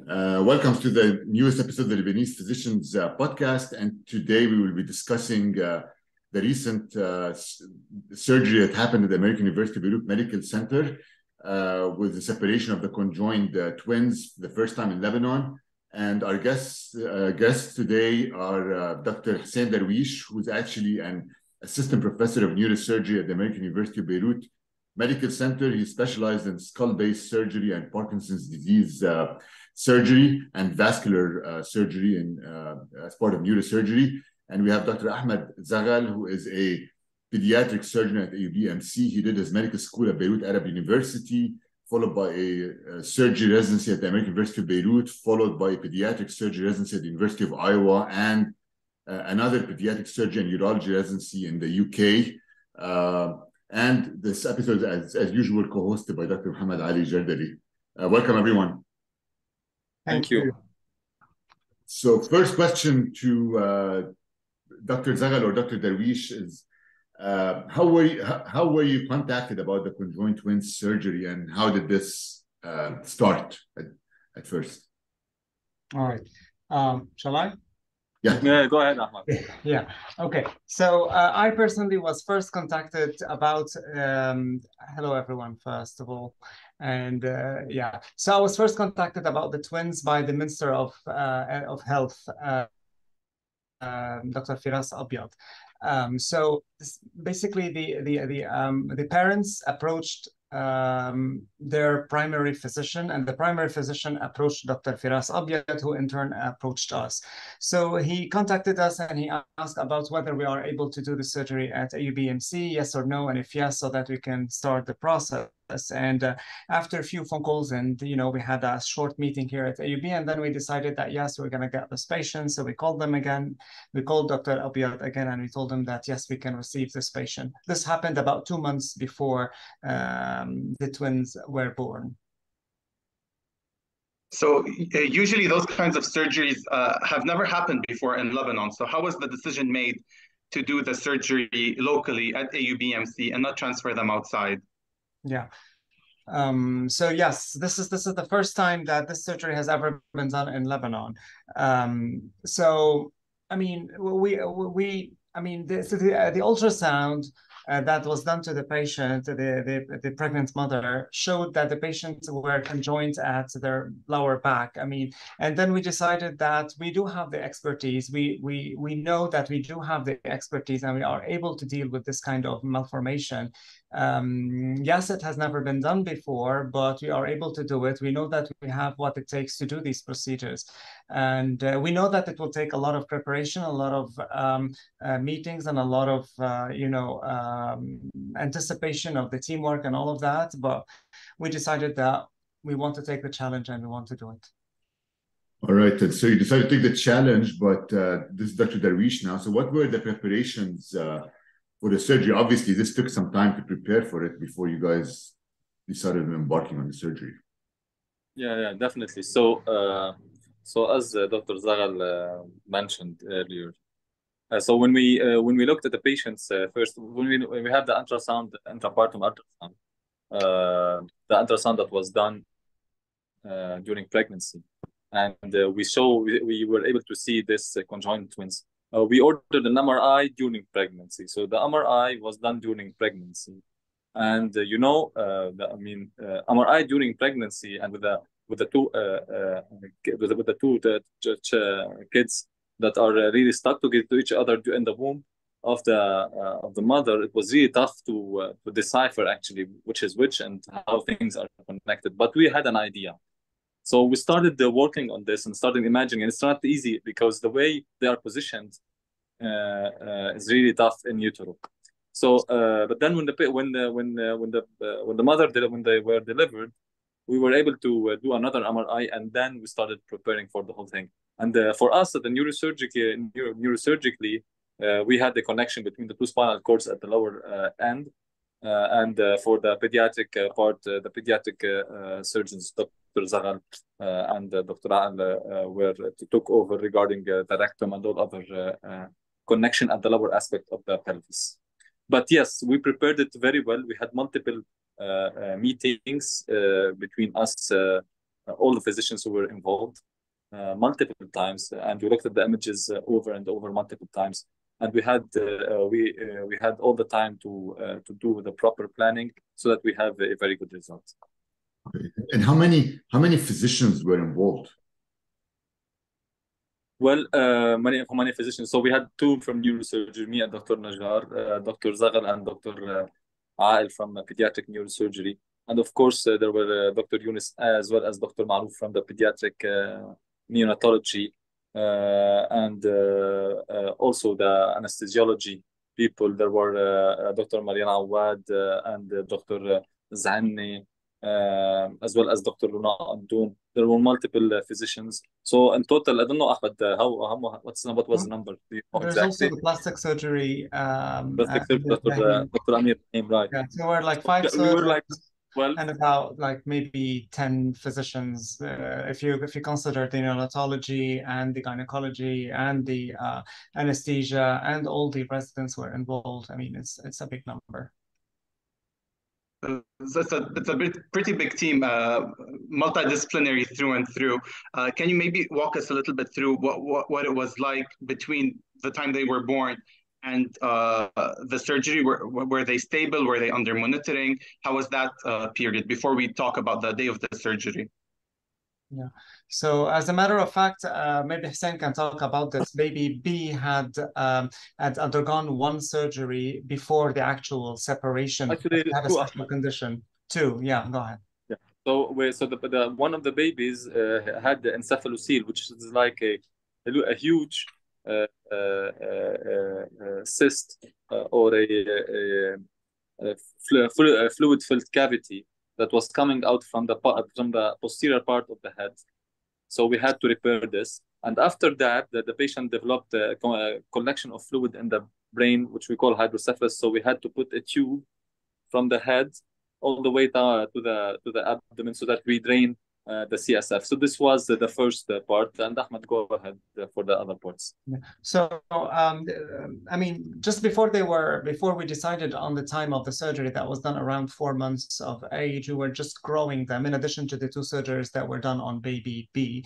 Welcome to the newest episode of the Lebanese Physicians Podcast, and today we will be discussing the recent surgery that happened at the American University of Beirut Medical Center with the separation of the conjoined twins, the first time in Lebanon. And our guests today are Dr. Houssein Darwish, who is actually an assistant professor of neurosurgery at the American University of Beirut Medical Center. He specialized in skull-based surgery and Parkinson's disease surgery and vascular surgery as part of neurosurgery. And we have Dr. Ahmad Zaghal, who is a pediatric surgeon at AUBMC. He did his medical school at Beirut Arab University, followed by a surgery residency at the American University of Beirut, followed by a pediatric surgery residency at the University of Iowa, and another pediatric surgery and urology residency in the UK. And this episode, as usual, co-hosted by Dr. MohammadAli Jardali. Welcome, everyone. Thank you. So first question to Dr. Zaghal or Dr. Darwish is, how were you contacted about the conjoined twins surgery, and how did this start at first? All right. Shall I? Yeah, go ahead, Ahmad. Yeah. Okay. So I personally was first contacted about. Hello, everyone. First of all, and so I was first contacted about the twins by the Minister of Health, Dr. Firas Abyad. So basically, the parents approached their primary physician, and the primary physician approached Dr. Firas Abyad, who in turn approached us. So he contacted us and he asked about whether we are able to do the surgery at AUBMC, yes or no, and if yes, so that we can start the process. And after a few phone calls, and we had a short meeting here at AUB, and then we decided that yes, we're going to get this patient. So we called them again. We called Dr. Abyad again, and we told him that yes, we can receive this patient. This happened about 2 months before the twins were born. So usually those kinds of surgeries have never happened before in Lebanon. So how was the decision made to do the surgery locally at AUBMC and not transfer them outside? Yeah. So yes, this is the first time that this surgery has ever been done in Lebanon. So I mean, the ultrasound that was done to the patient, the pregnant mother, showed that the patients were conjoined at their lower back. And then we decided that we do have the expertise. We know that we do have the expertise, and we are able to deal with this kind of malformation. Yes, it has never been done before, but we are able to do it. We know that we have what it takes to do these procedures, and we know that it will take a lot of preparation, a lot of meetings, and a lot of anticipation of the teamwork and all of that. But we decided that we want to take the challenge and we want to do it. All right. So you decided to take the challenge, but this is Dr. Darwish now. So what were the preparations for the surgery? Obviously, this took some time to prepare for it before you guys decided on embarking on the surgery. Yeah, definitely. So as Dr. Zaghal mentioned earlier, so when we looked at the patients first, when we had the intrapartum ultrasound, the ultrasound that was done during pregnancy, and we were able to see this conjoined twins. We ordered an MRI during pregnancy, so the MRI was done during pregnancy, and MRI during pregnancy, and with the two kids that are really stuck to each other in the womb of the mother, it was really tough to decipher actually which is which and how things are connected. But we had an idea. So we started working on this and started imagining, and it's not easy because the way they are positioned is really tough in utero. So, but then when they were delivered, we were able to do another MRI, and then we started preparing for the whole thing. And for us, at the neurosurgically, we had the connection between the two spinal cords at the lower end. And for the pediatric part, the pediatric surgeons, Dr. Zaghal and Dr. Al took over regarding the rectum and all other connection at the lower aspect of the pelvis. But yes, we prepared it very well. We had multiple meetings between us, all the physicians who were involved, multiple times, and we looked at the images over and over multiple times. And we had all the time to do the proper planning so that we have a very good result. Okay. And how many physicians were involved? Well, many physicians. So we had two from neurosurgery, me and Dr. Najjar, Dr. Zaghal and Dr. Aal from pediatric neurosurgery. And of course, there were Dr. Yunus as well as Dr. Marouf from the pediatric neonatology, and also the anesthesiology people. There were Dr. Mariana Awad and Dr. Zanni, as well as Dr. Luna Andoun. There were multiple physicians. So in total, I don't know, Ahmed, what was the number? Do you know There's exactly? also the plastic surgery. Plastic surgery, Dr. Amir Rahim, right? Yeah, so we're like 5 We were like surgeons 12. and about like maybe 10 physicians. If you consider the neonatology and the gynecology and the anesthesia and all the residents who are involved, I mean, it's a big number. It's a pretty big team, multidisciplinary through and through. Can you maybe walk us a little bit through what it was like between the time they were born and the surgery? Were they stable? Were they under monitoring? How was that period before we talk about the day of the surgery? Yeah. So as a matter of fact, maybe Hussein can talk about this. Baby B had undergone one surgery before the actual separation. Actually, Had a special condition. 2. Yeah, go ahead. Yeah. So the one of the babies had the encephalocele, which is like a huge cyst or a fluid-filled cavity that was coming out from the posterior part of the head. So we had to repair this. And after that, the patient developed a collection of fluid in the brain, which we call hydrocephalus. So we had to put a tube from the head all the way down to the abdomen so that we drain the CSF. So this was the first part. And Ahmed, go ahead for the other parts. Yeah. So, I mean, just before we decided on the time of the surgery, that was done around 4 months of age. We were just growing them in addition to the 2 surgeries that were done on baby B.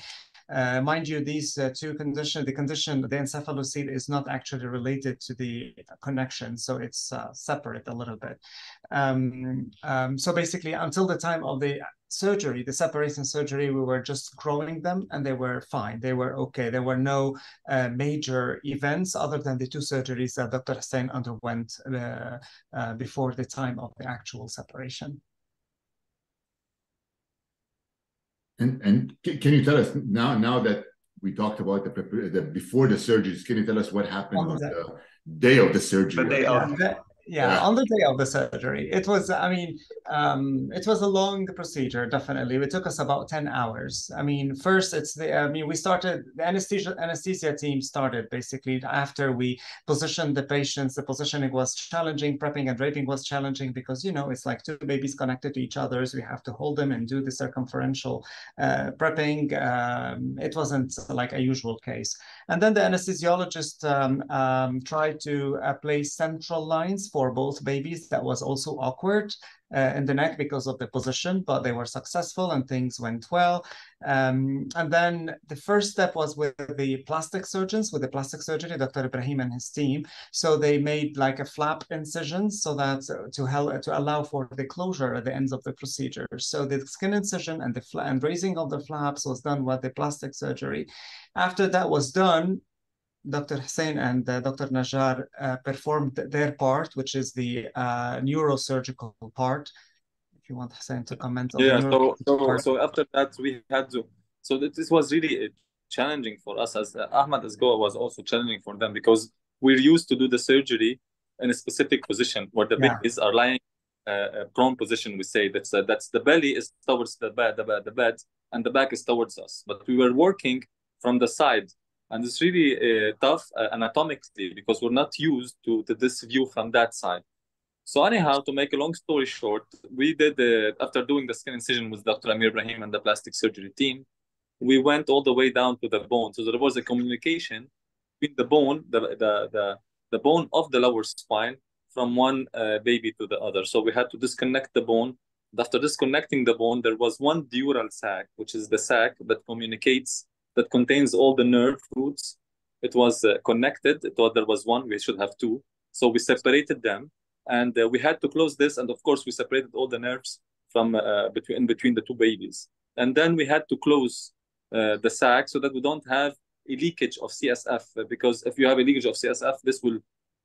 Mind you, these 2 conditions, the encephalocele is not actually related to the connection, so it's separate a little bit. So basically, until the time of the surgery, the separation surgery, we were just growing them and they were fine. They were okay. There were no major events other than the 2 surgeries that Dr. Hussein underwent before the time of the actual separation. And can you tell us now that we talked about the before the surgeries, can you tell us what happened on the day of the surgery? The day of. Yeah, on the day of the surgery, it was, I mean, it was a long procedure, definitely. It took us about 10 hours. I mean, first, we started, the anesthesia team started basically after we positioned the patients. The positioning was challenging, prepping and draping was challenging because, it's like 2 babies connected to each other. So we have to hold them and do the circumferential prepping. It wasn't like a usual case. And then the anesthesiologist tried to place central lines for both babies. That was also awkward in the neck because of the position, but they were successful and things went well. And then the first step was with the plastic surgeons, with the plastic surgery, Dr. Ibrahim and his team. So they made like a flap incision so that to allow for the closure at the ends of the procedure. So the skin incision and raising of the flaps was done with the plastic surgery. After that was done, Dr. Hussein and Dr. Najjar performed their part, which is the neurosurgical part. If you want Hussein to comment on the part. So after that, we had to. So this was really challenging for us, as Ahmad Zaghal was also challenging for them, because we're used to do the surgery in a specific position where the babies are lying prone position. We say that's the belly is towards the bed, and the back is towards us. But we were working from the side. And it's really tough anatomically because we're not used to this view from that side. So anyhow, to make a long story short, we did, after doing the skin incision with Dr. Amir Ibrahim and the plastic surgery team, we went all the way down to the bone. So there was a communication between the bone, the bone of the lower spine from one baby to the other. So we had to disconnect the bone After disconnecting the bone, there was one dural sac, which is the sac that contains all the nerve roots. It was connected. There was one. We should have two. So we separated them, and we had to close this. And of course, we separated all the nerves from between the two babies. And then we had to close the sac so that we don't have a leakage of CSF, because if you have a leakage of CSF, this will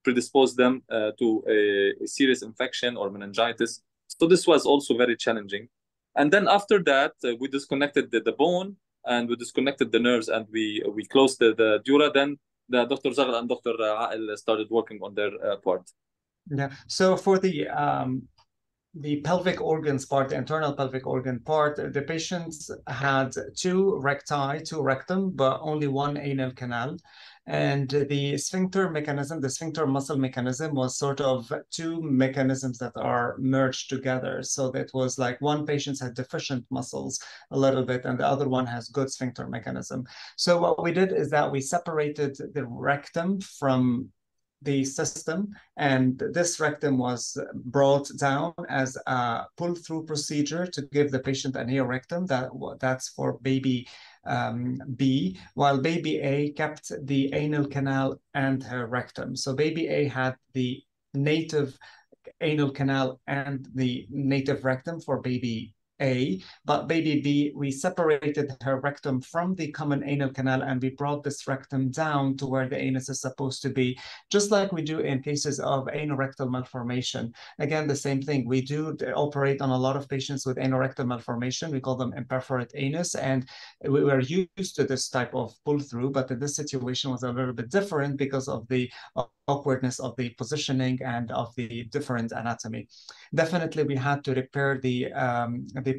predispose them to a serious infection or meningitis. So this was also very challenging. And then after that, we disconnected the bone, and we disconnected the nerves, and we closed the dura. Then Dr. Zaghal and Dr. Ail started working on their part. Yeah. So for the pelvic organs part, the internal pelvic organ part, the patients had two recti, two rectum, but only one anal canal. And the sphincter mechanism, the sphincter muscle mechanism, was sort of two mechanisms that are merged together. So that was like one patient had deficient muscles a little bit, and the other one has good sphincter mechanism. So what we did is that we separated the rectum from the system, and this rectum was brought down as a pull-through procedure to give the patient a neorectum. That's for baby B, while baby A kept the anal canal and her rectum. So baby A had the native anal canal and the native rectum for baby A, but baby B, we separated her rectum from the common anal canal, and we brought this rectum down to where the anus is supposed to be, just like we do in cases of anorectal malformation. Again, the same thing. We do operate on a lot of patients with anorectal malformation. We call them imperforate anus, and we were used to this type of pull-through, but this situation was a little bit different because of the awkwardness of the positioning and of the different anatomy. Definitely, we had to repair the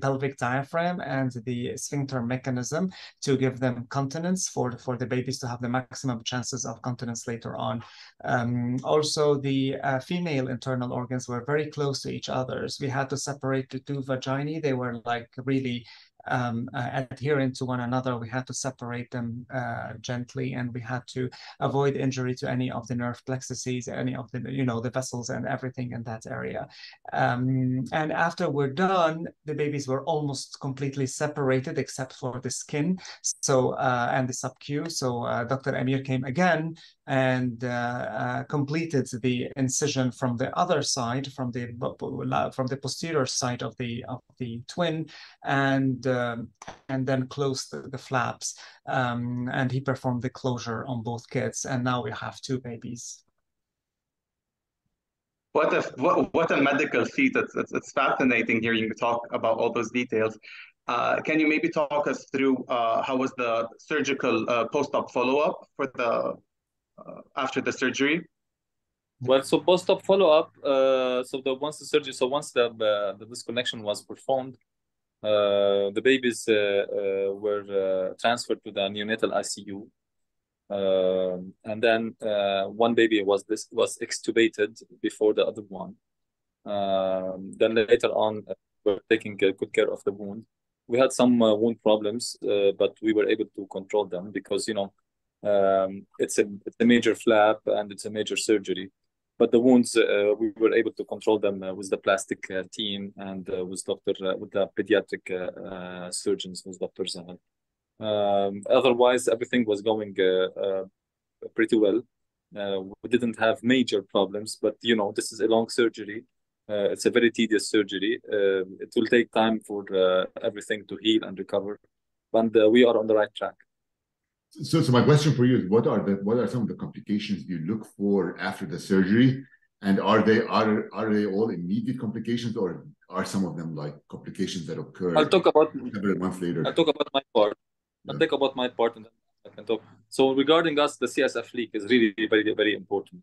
pelvic diaphragm and the sphincter mechanism to give them continence for the babies to have the maximum chances of continence later on. Also, the female internal organs were very close to each other. We had to separate the two vaginae. They were like really adherent to one another. We had to separate them gently, and we had to avoid injury to any of the nerve plexuses, any of the, the vessels and everything in that area. And after we're done, the babies were almost completely separated except for the skin, so and the subcu. So Dr. Amir came again and completed the incision from the other side, from the posterior side of the twin, and then closed the flaps. And he performed the closure on both kids, and now we have two babies. What a medical feat! It's fascinating hearing you talk about all those details. Can you maybe talk us through how was the surgical post-op follow-up for the after the surgery? Well, so post-op follow-up. Once the disconnection was performed, the babies were transferred to the neonatal ICU. And then one baby was extubated before the other one. Then later on, we're taking good care of the wound. We had some wound problems, but we were able to control them because it's a major flap and it's a major surgery. But the wounds, we were able to control them with the plastic team and with the pediatric surgeons, with Dr. Zaghal. Otherwise, everything was going pretty well. We didn't have major problems, but this is a long surgery. It's a very tedious surgery. It will take time for everything to heal and recover, and we are on the right track. So my question for you is, what are some of the complications you look for after the surgery, and are they all immediate complications, or are some of them like complications that occur several months later? I'll talk about my part. I'll talk about my part, and then I can talk. So regarding us, the CSF leak is really very, very important.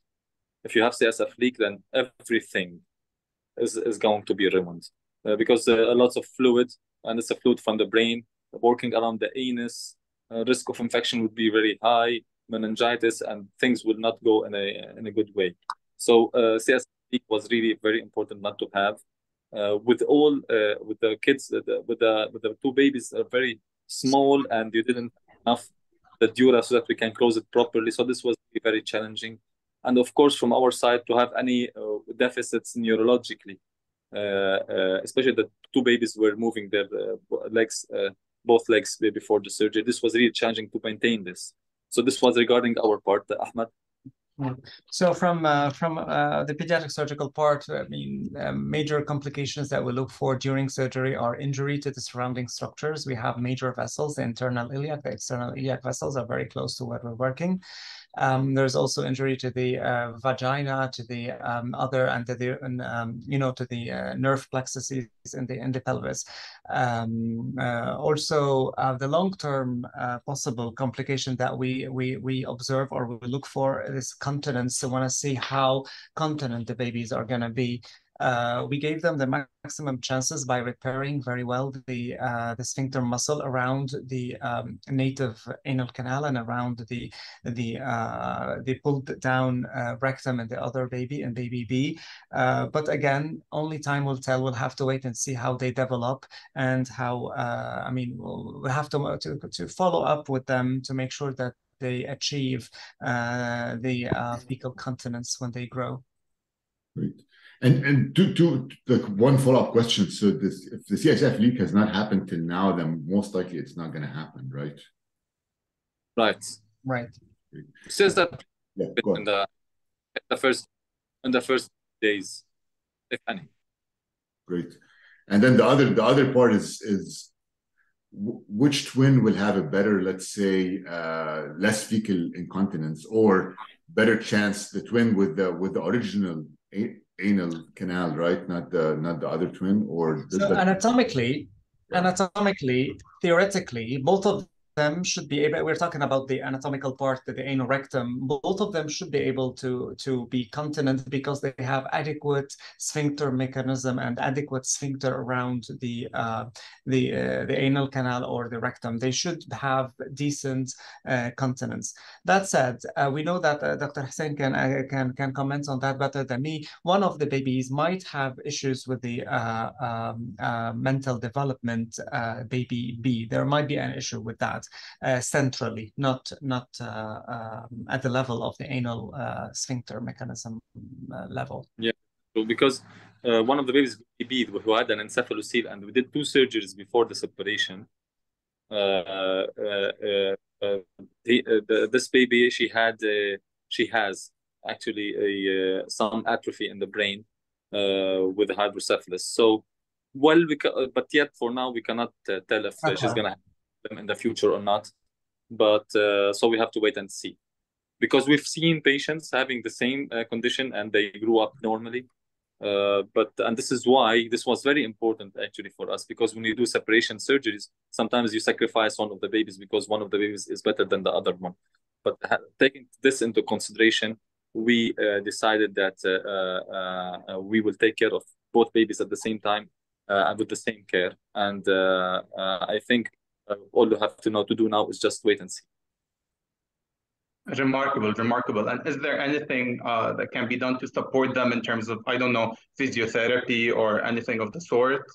If you have CSF leak, then everything is going to be ruined because lots of fluid, and it's a fluid from the brain working around the anus. Risk of infection would be very high, meningitis, and things will not go in a good way. So CSF leak was really very important not to have. With the kids, with the two babies are very small, and you didn't have enough the dura so that we can close it properly. So this was very challenging. And of course, from our side, to have any deficits neurologically. especially the two babies were moving their legs, both legs before the surgery. This was really challenging to maintain this. So this was regarding our part, Ahmad. So from the pediatric surgical part, I mean, major complications that we look for during surgery are injury to the surrounding structures. We have major vessels, the internal iliac, the external iliac vessels are very close to where we're working. There's also injury to the vagina, to the other, and to the to the nerve plexuses in the pelvis. Also, the long-term possible complication that we observe or we look for is continence. So, want to see how continent the babies are going to be. We gave them the maximum chances by repairing very well the sphincter muscle around the native anal canal and around the pulled down rectum in the other baby and baby B. But again, only time will tell. We'll have to wait and see how they develop and how. I mean, we'll have to follow up with them to make sure that they achieve the fecal continence when they grow. Great. And to the one follow-up question. So if the CSF leak has not happened till now, then most likely it's not going to happen, right? Right. It says that in the first days, if any. Great. And then the other part is which twin will have a better, let's say, less fecal incontinence, or better chance, the twin with the original anal canal, right? Not the other twin, or so anatomically, theoretically, both of them should be able. We're talking about the anatomical part, the anal rectum. Both of them should be able to be continent because they have adequate sphincter mechanism and adequate sphincter around the anal canal or the rectum. They should have decent continence. That said, we know that Dr. Houssein can comment on that better than me. One of the babies might have issues with the mental development, baby B. There might be an issue with that. Centrally, not at the level of the anal sphincter mechanism level. Yeah, so because one of the babies who had an encephalocele, and we did 2 surgeries before the separation. This baby, she has actually some atrophy in the brain with hydrocephalus. So, but yet for now we cannot tell if she's gonna have them in the future or not. But so we have to wait and see, because we've seen patients having the same condition and they grew up normally. And this is why this was very important actually for us, because when you do separation surgeries, sometimes you sacrifice one of the babies because one of the babies is better than the other one. But taking this into consideration, we decided that we will take care of both babies at the same time and with the same care. And I think all you have to do now is just wait and see. Remarkable. And is there anything that can be done to support them in terms of, I don't know, physiotherapy or anything of the sort?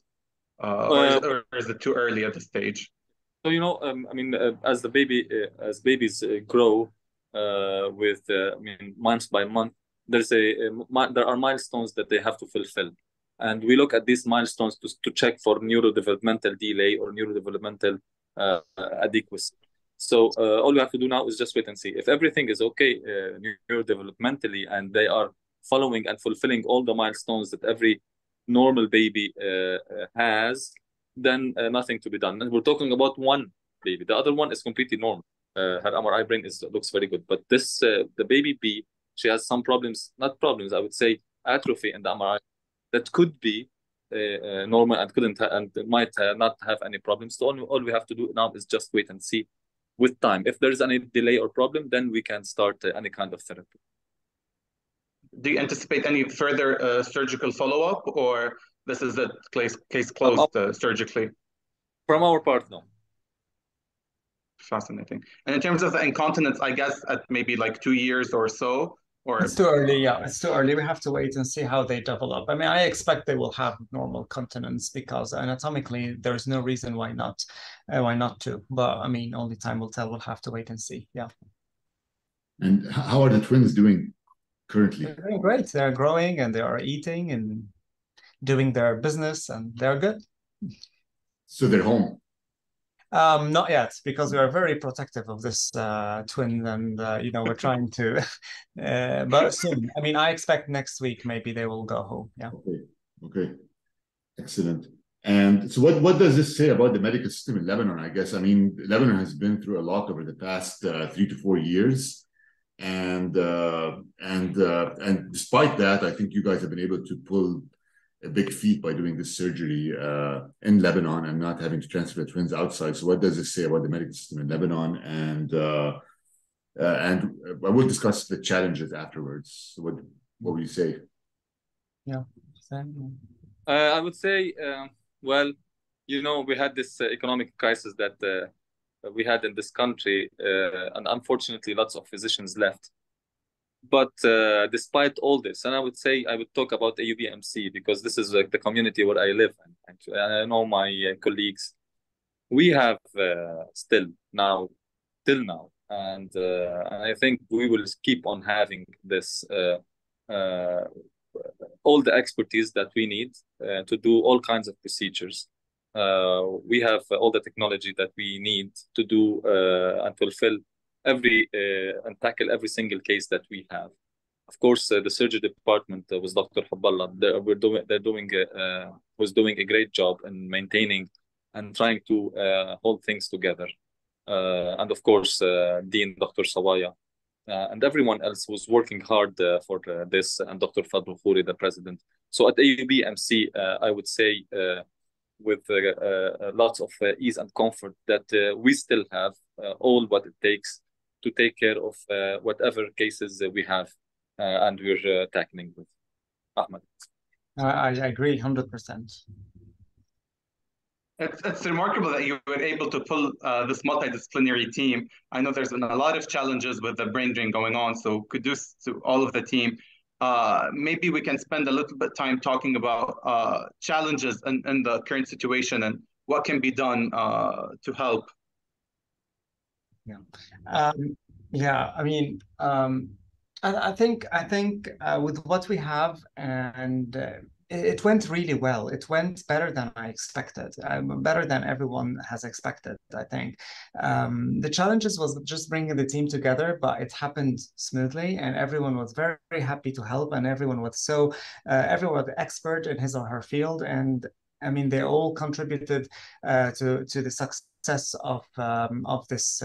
Or is it too early at this stage? So, I mean, as babies grow month by month, there are milestones that they have to fulfill. And we look at these milestones to check for neurodevelopmental delay or neurodevelopmental adequacy. So all we have to do now is just wait and see. If everything is okay neurodevelopmentally and they are following and fulfilling all the milestones that every normal baby has, then nothing to be done. And we're talking about one baby. The other one is completely normal. Her MRI brain looks very good. But the baby B, she has some problems, not problems, I would say atrophy in the MRI that could be normal and might not have any problems. So all we have to do now is just wait and see. With time, if there is any delay or problem, then we can start any kind of therapy. Do you anticipate any further surgical follow-up, or this is it, case closed surgically? From our part, no. Fascinating. And in terms of the incontinence, I guess at maybe like 2 years or so, or it's too early. Yeah, it's too early. We have to wait and see how they develop. I mean, I expect they will have normal continence because anatomically there's no reason why not to. But I mean, only time will tell. We'll have to wait and see. Yeah. And how are the twins doing currently? They're doing great. They're growing and they are eating, and doing their business, and they're good. So they're home. Not yet, because we are very protective of this twin, and we're trying to, but soon. I mean, I expect next week maybe they will go home. Yeah. Okay. Excellent. And so what does this say about the medical system in Lebanon? I guess, I mean, Lebanon has been through a lot over the past 3 to 4 years. And despite that, I think you guys have been able to pull a big feat by doing this surgery in Lebanon and not having to transfer the twins outside. So what does this say about the medical system in Lebanon? And I will discuss the challenges afterwards. So what will you say? Yeah. I would say, well, we had this economic crisis that we had in this country, and unfortunately, lots of physicians left. But despite all this, and I would talk about AUBMC because this is like the community where I live, and I know my colleagues. We have till now, and I think we will keep on having this all the expertise that we need to do all kinds of procedures. We have all the technology that we need to do and fulfill and tackle every single case that we have. Of course, the surgery department with Dr. Habballah, was doing a great job in maintaining and trying to hold things together. And of course, Dean Dr. Sawaya, and everyone else was working hard for this, and Dr. Fadl Khouri, the president. So at AUBMC, I would say with lots of ease and comfort that we still have all what it takes to take care of whatever cases we have and we're tackling with. Ahmad. I agree 100%. It's remarkable that you were able to pull this multidisciplinary team. I know there's been a lot of challenges with the brain drain going on, so kudos to all of the team. Maybe we can spend a little bit time talking about challenges in the current situation and what can be done to help. Yeah. I mean, I think with what we have, and it went really well. It went better than I expected, better than everyone has expected, I think. The challenges was just bringing the team together, but it happened smoothly, and everyone was very, very happy to help, and everyone was everyone was expert in his or her field, and I mean, they all contributed to the success of this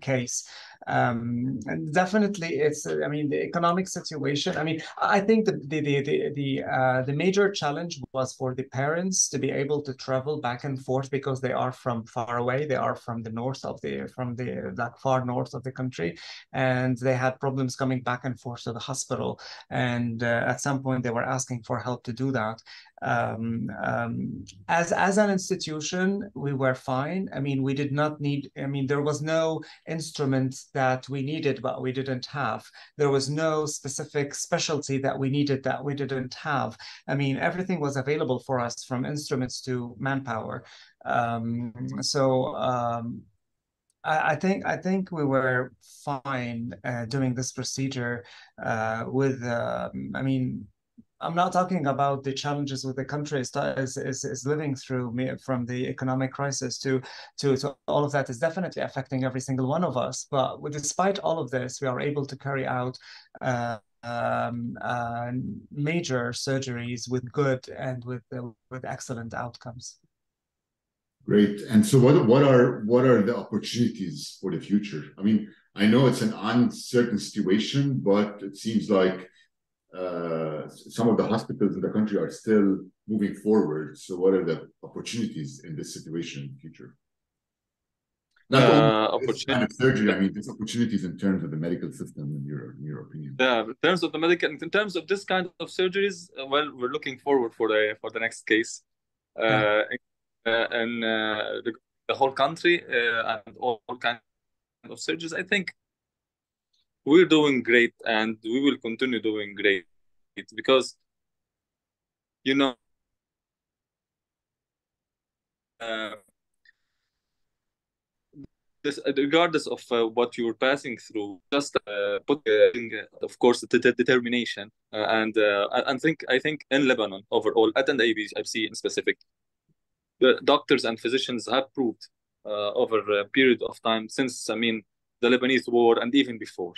case. And definitely, it's. I mean, the economic situation. I mean, I think the major challenge was for the parents to be able to travel back and forth because they are from far away. They are from the north of that far north of the country, and they had problems coming back and forth to the hospital. And at some point, they were asking for help to do that. As an institution, we were fine. I mean, we did not need. I mean, there was no instrument that we needed, but we didn't have. There was no specific specialty that we needed that we didn't have. I mean, everything was available for us, from instruments to manpower. I think we were fine doing this procedure with. I mean, I'm not talking about the challenges with the country is living through, from the economic crisis to all of that is definitely affecting every single one of us. But despite all of this, we are able to carry out major surgeries with good and with excellent outcomes. Great. And so what are the opportunities for the future? I mean, I know it's an uncertain situation, but it seems like some of the hospitals in the country are still moving forward. So what are the opportunities in this situation in the future? Not only this kind of surgery, I mean, there's opportunities in terms of the medical system, in your opinion. Yeah, in terms of this kind of surgeries, well, we're looking forward for the next case. And the whole country and all kinds of surgeries, I think we're doing great, and we will continue doing great because, this, regardless of what you're passing through, just of course, the determination and I think in Lebanon overall, at an AUBMC in specific, the doctors and physicians have proved over a period of time since, I mean, the Lebanese war and even before,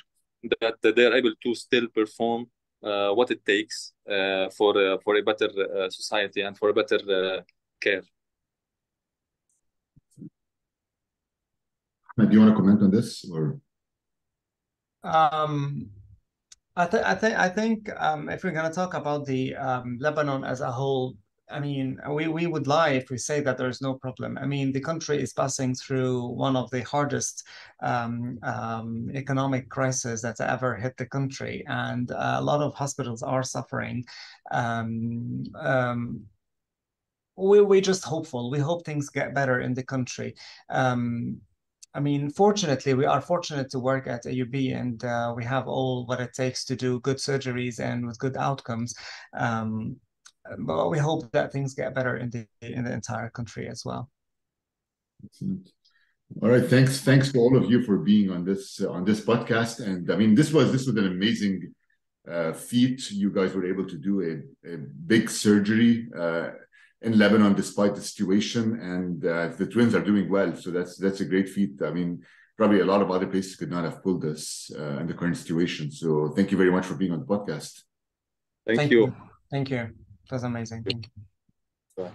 that they're able to still perform what it takes for a better society and for a better care. Do you want to comment on this, or? I think if we're going to talk about the Lebanon as a whole, I mean, we would lie if we say that there's no problem. I mean, the country is passing through one of the hardest economic crises that's ever hit the country, and a lot of hospitals are suffering. We're just hopeful. We hope things get better in the country. I mean, fortunately, we are fortunate to work at AUB, and we have all what it takes to do good surgeries and with good outcomes. But we hope that things get better in the entire country as well. Excellent. All right, thanks to all of you for being on this podcast. And I mean, this was an amazing feat. You guys were able to do a big surgery in Lebanon despite the situation, and the twins are doing well. So that's a great feat. I mean, probably a lot of other places could not have pulled this in the current situation. So thank you very much for being on the podcast. Thank you. Thank you. It was amazing. Thank you.